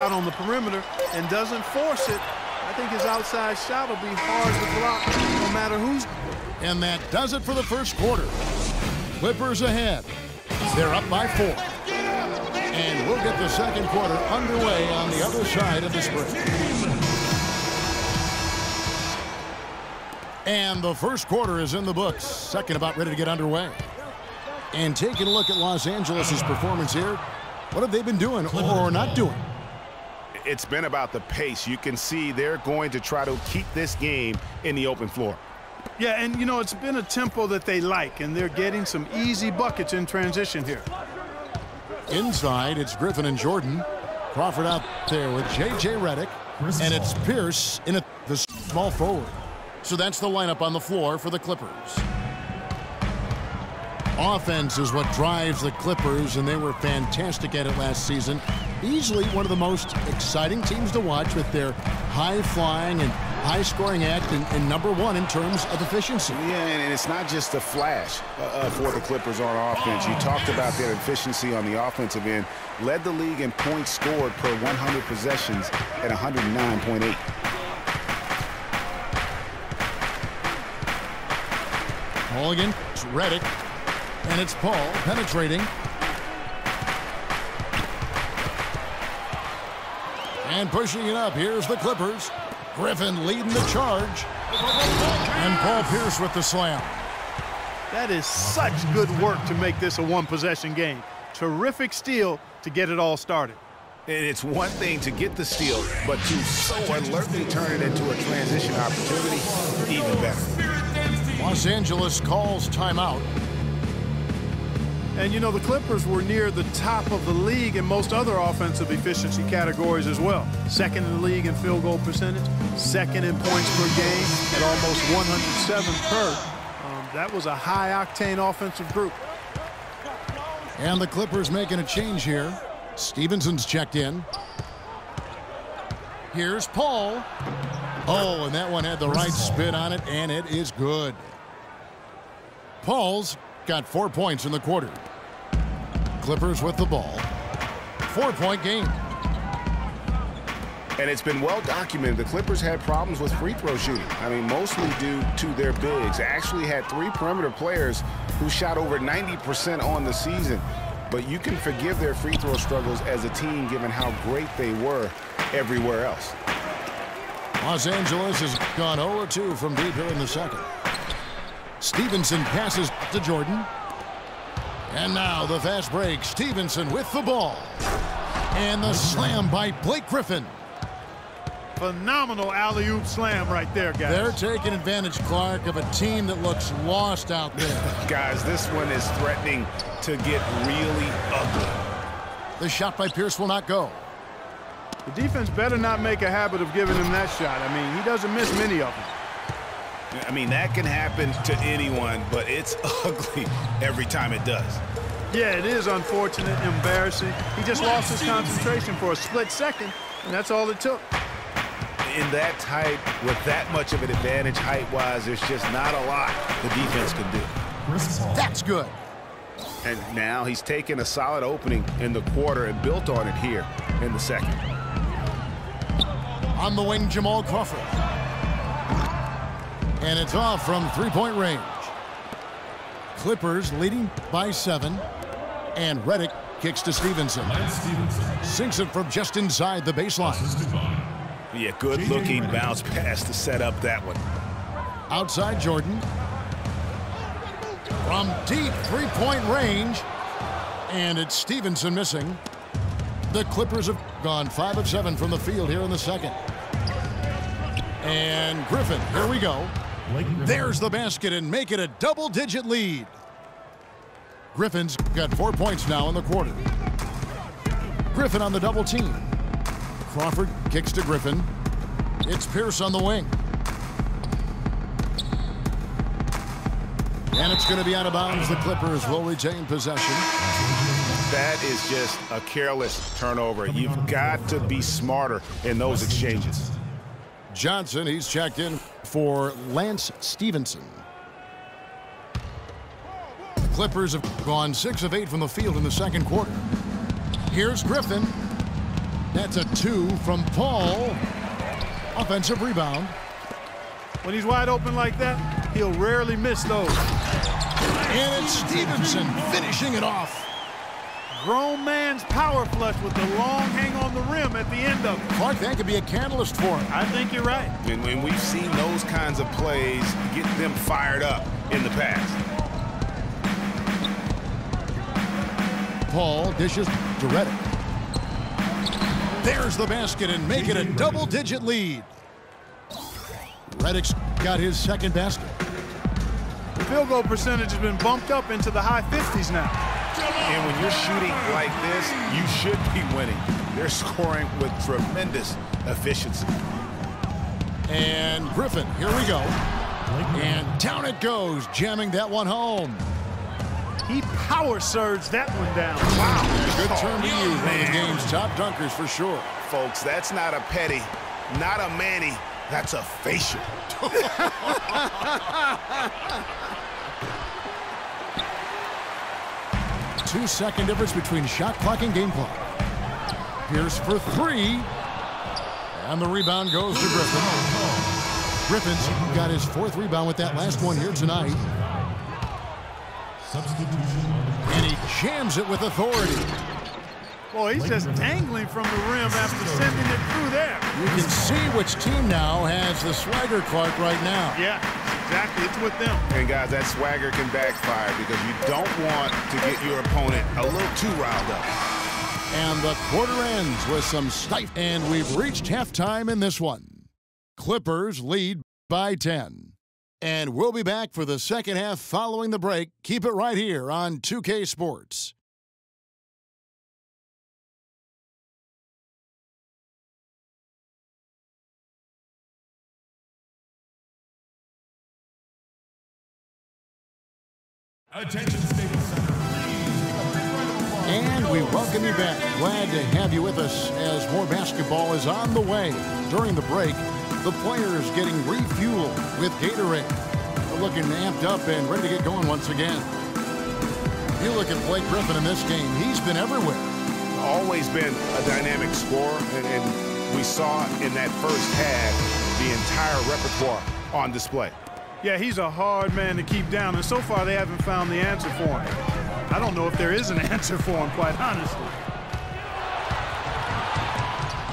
out on the perimeter and doesn't force it, I think his outside shot will be hard to block no matter who's. And that does it for the first quarter. Clippers ahead. They're up by 4. And we'll get the second quarter underway on the other side of this break. And the first quarter is in the books. Second about ready to get underway. And taking a look at Los Angeles' performance here, what have they been doing or not doing? It's been about the pace. You can see they're going to try to keep this game in the open floor. Yeah, and, you know, it's been a tempo that they like, and they're getting some easy buckets in transition here. Inside, it's Griffin and Jordan. Crawford out there with J.J. Redick, and it's Pierce in the small forward. So that's the lineup on the floor for the Clippers. Offense is what drives the Clippers, and they were fantastic at it last season. Easily one of the most exciting teams to watch with their high-flying and high-scoring act and number one in terms of efficiency. Yeah, and it's not just a flash for the Clippers on offense. You talked about their efficiency on the offensive end. Led the league in points scored per 100 possessions at 109.8. Mulligan, it's Redick, and it's Paul penetrating. And pushing it up, here's the Clippers. Griffin leading the charge. And Paul Pierce with the slam. That is such good work to make this a one-possession game. Terrific steal to get it all started. And it's one thing to get the steal, but to so alertly turn it into a transition opportunity, even better. Los Angeles calls timeout. And, you know, the Clippers were near the top of the league in most other offensive efficiency categories as well. Second in the league in field goal percentage, second in points per game at almost 107 per. That was a high-octane offensive group. And the Clippers making a change here. Stevenson's checked in. Here's Paul. Oh, and that one had the right spin on it, and it is good. Paul's got 4 points in the quarter. Clippers with the ball. 4-point game. And it's been well documented. The Clippers had problems with free throw shooting. I mean, mostly due to their bigs. Actually had 3 perimeter players who shot over 90% on the season. But you can forgive their free throw struggles as a team given how great they were everywhere else. Los Angeles has gone 0-2 from deep here in the second. Stevenson passes to Jordan. And now the fast break. Stevenson with the ball. And the slam by Blake Griffin. Phenomenal alley-oop slam right there, guys. They're taking advantage, Clark, of a team that looks lost out there. Guys, this one is threatening to get really ugly. The shot by Pierce will not go. The defense better not make a habit of giving him that shot. I mean, he doesn't miss many of them. I mean, that can happen to anyone, but it's ugly every time it does. Yeah, it is unfortunate, embarrassing. He just lost his concentration for a split second, and that's all it took. In that type, with that much of an advantage height-wise, there's just not a lot the defense can do. That's good. And now he's taken a solid opening in the quarter and built on it here in the second. On the wing, Jamal Crawford. And it's off from three-point range. Clippers leading by 7. And Redick kicks to Stevenson. Sinks it from just inside the baseline. Yeah, good-looking bounce pass to set up that one. Outside Jordan. From deep three-point range. And it's Stevenson missing. The Clippers have gone 5 of 7 from the field here in the second. And Griffin, here we go. There's the basket and make it a double-digit lead. Griffin's got 4 points now in the quarter. Griffin on the double team. Crawford kicks to Griffin. It's Pierce on the wing. And it's going to be out of bounds. The Clippers will retain possession. That is just a careless turnover. You've got to be smarter in those exchanges. Johnson, he's checked in for Lance Stevenson. The Clippers have gone 6 of 8 from the field in the second quarter. Here's Griffin. That's a 2 from Paul. Offensive rebound. When he's wide open like that, he'll rarely miss those. And it's Stevenson finishing it off. Grown man's power flush with the long hang on the rim at the end of it. Clark, that could be a catalyst for him. I think you're right. And when we've seen those kinds of plays get them fired up in the past. Paul dishes to Redick. There's the basket and make it a double-digit lead. Redick's got his second basket. The field goal percentage has been bumped up into the high 50s now. And when you're shooting like this, you should be winning. They're scoring with tremendous efficiency. And Griffin, here we go. And down it goes, jamming that one home. He power surged that one down. Wow. Good turn to use, one of the game's top dunkers for sure. Folks, that's not a petty, not a Manny, that's a facial. 2-second difference between shot clock and game clock. Pierce for 3. And the rebound goes to Griffin. Griffin's got his 4th rebound with that last one here tonight. And he jams it with authority. Boy, he's just dangling from the rim after sending it through there. You can see which team now has the swagger, Clark, right now. Yeah, exactly. It's with them. And guys, that swagger can backfire because you don't want to get your opponent a little too riled up. And the quarter ends with some snipe. And we've reached halftime in this one. Clippers lead by 10. And we'll be back for the second half following the break. Keep it right here on 2K Sports. Attention, Staples Center. And we welcome you back. Glad to have you with us as more basketball is on the way. During the break, the players getting refueled with Gatorade. They're looking amped up and ready to get going once again. You look at Blake Griffin in this game. He's been everywhere. Always been a dynamic scorer, and we saw in that first half the entire repertoire on display. Yeah, he's a hard man to keep down, and so far they haven't found the answer for him. I don't know if there is an answer for him, quite honestly.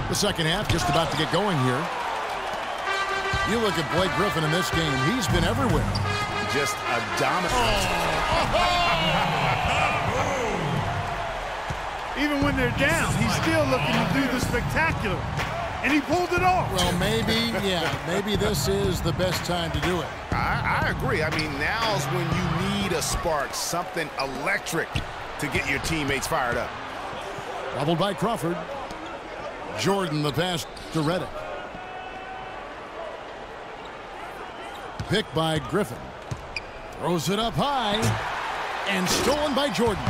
The second half just about to get going here. You look at Blake Griffin in this game. He's been everywhere. Just a dominant. Even when they're down, he's still looking to do the spectacular. And he pulled it off. Well, maybe this is the best time to do it. I agree. I mean, now's when you need a spark, something electric to get your teammates fired up. Doubled by Crawford. Jordan the pass to Redick. Picked by Griffin. Throws it up high. And stolen by Jordan.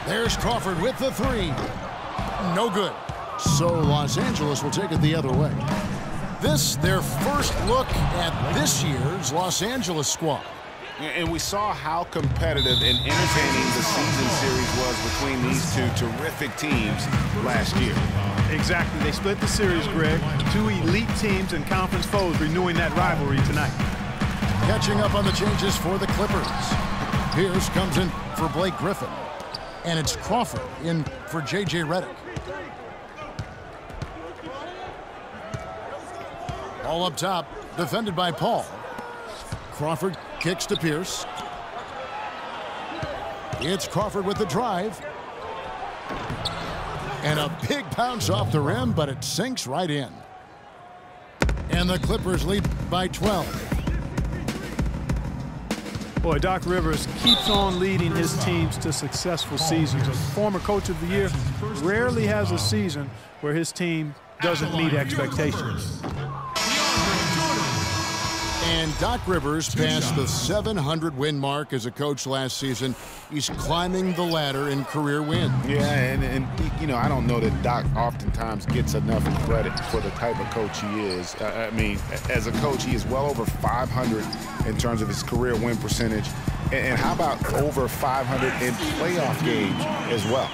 There's Crawford with the 3. No good. So Los Angeles will take it the other way. This, their first look at this year's Los Angeles squad. And we saw how competitive and entertaining the season series was between these two terrific teams last year. Exactly. They split the series, Greg. 2 elite teams and conference foes renewing that rivalry tonight. Catching up on the changes for the Clippers. Pierce comes in for Blake Griffin. And it's Crawford in for J.J. Redick. All up top, defended by Paul. Crawford kicks to Pierce. It's Crawford with the drive. And a big bounce off the rim, but it sinks right in. And the Clippers lead by 12. Boy, Doc Rivers keeps on leading his teams to successful seasons. Former coach of the year rarely has a season where his team doesn't meet expectations. And Doc Rivers passed the 700-win mark as a coach last season. He's climbing the ladder in career wins. Yeah, and you know, I don't know that Doc oftentimes gets enough credit for the type of coach he is. I mean, as a coach, he is well over 500 in terms of his career win percentage. And how about over 500 in playoff games as well?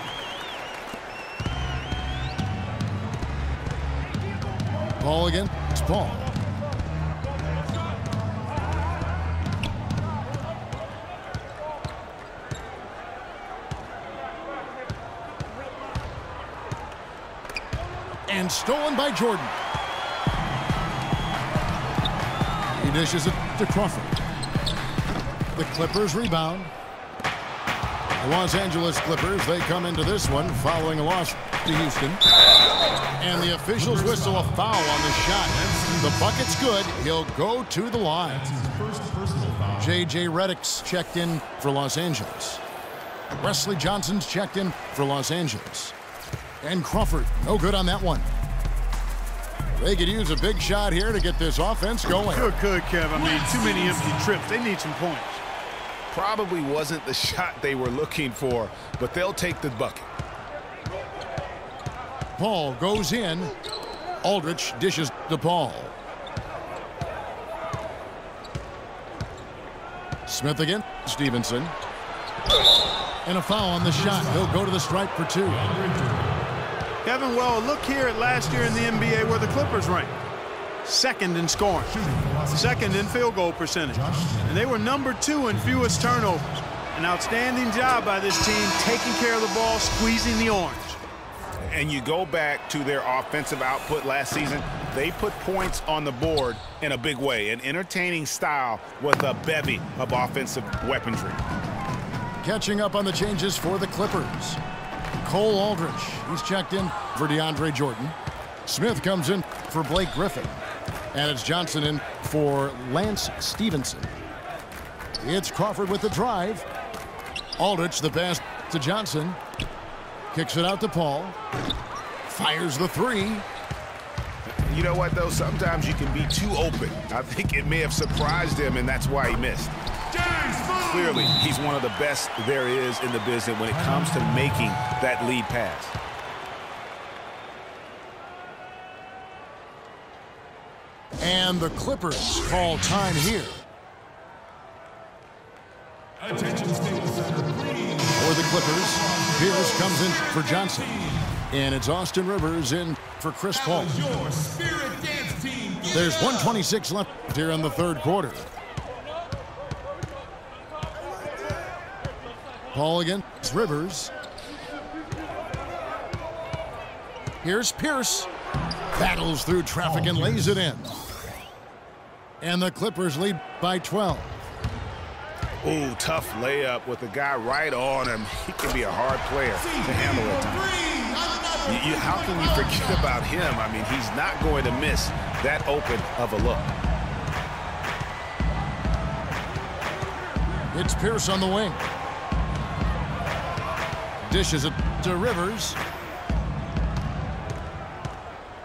Ball again. It's Paul. And stolen by Jordan. He dishes it to Crawford. The Clippers rebound. The Los Angeles Clippers, they come into this one following a loss to Houston. And the officials whistle a foul on the shot. The bucket's good. He'll go to the line. J.J. Redick's checked in for Los Angeles. Wesley Johnson's checked in for Los Angeles. And Crawford, no good on that one. They could use a big shot here to get this offense going. Sure could, Kev. I mean, too many empty trips. They need some points. Probably wasn't the shot they were looking for, but they'll take the bucket. Paul goes in. Aldridge dishes to Paul. Smith again. Stevenson. And a foul on the shot. He'll go to the stripe for 2. Kevin, well, look here at last year in the NBA where the Clippers ranked. Second in scoring, second in field goal percentage, and they were number 2 in fewest turnovers. An outstanding job by this team taking care of the ball, squeezing the orange. And you go back to their offensive output last season, they put points on the board in a big way, an entertaining style with a bevy of offensive weaponry. Catching up on the changes for the Clippers. Cole Aldridge, he's checked in for DeAndre Jordan. Smith comes in for Blake Griffin. And it's Johnson in for Lance Stevenson. It's Crawford with the drive. Aldridge, the pass to Johnson. Kicks it out to Paul. Fires the 3. You know what, though? Sometimes you can be too open. I think it may have surprised him, and that's why he missed. Clearly, he's one of the best there is in the business when it comes to making that lead pass. And the Clippers call time here. Attention, Staples Center, please. For the Clippers, Pierce comes in for Johnson. And it's Austin Rivers in for Chris Paul. Your Spirit Dance Team. There's 1:26 left here in the third quarter. Paul against Rivers. Here's Pierce. Battles through traffic and lays it in. And the Clippers lead by 12. Ooh, tough layup with the guy right on him. He can be a hard player to handle at times. How can you forget about him? I mean, he's not going to miss that open of a look. It's Pierce on the wing. Dishes it to Rivers.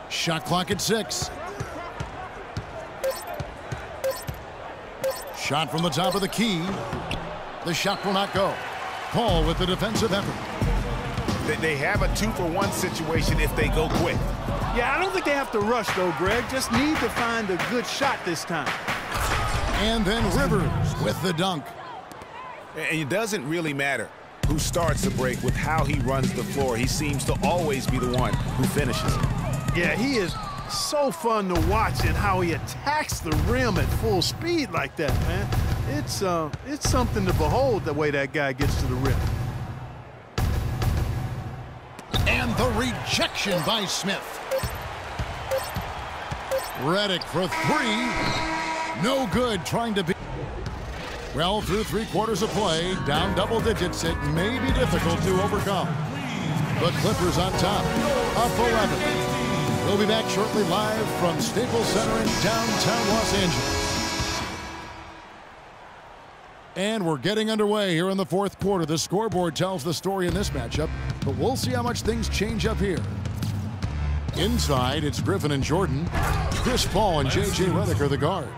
Shot clock at 6. Shot from the top of the key. The shot will not go. Paul with the defensive effort. They have a 2-for-1 situation if they go quick. Yeah, I don't think they have to rush, though, Greg. Just need to find a good shot this time. And then Rivers with the dunk. And it doesn't really matter who starts the break with how he runs the floor. He seems to always be the one who finishes it. Yeah, he is so fun to watch and how he attacks the rim at full speed like that, man. It's something to behold the way that guy gets to the rim. And the rejection by Smith. Redick for 3. No good trying to be. Well, through 3 quarters of play, down double digits, it may be difficult to overcome. But Clippers on top, up 11. We'll be back shortly live from Staples Center in downtown Los Angeles. And we're getting underway here in the fourth quarter. The scoreboard tells the story in this matchup, but we'll see how much things change up here. Inside, it's Griffin and Jordan. Chris Paul and J.J. Redick are the guards.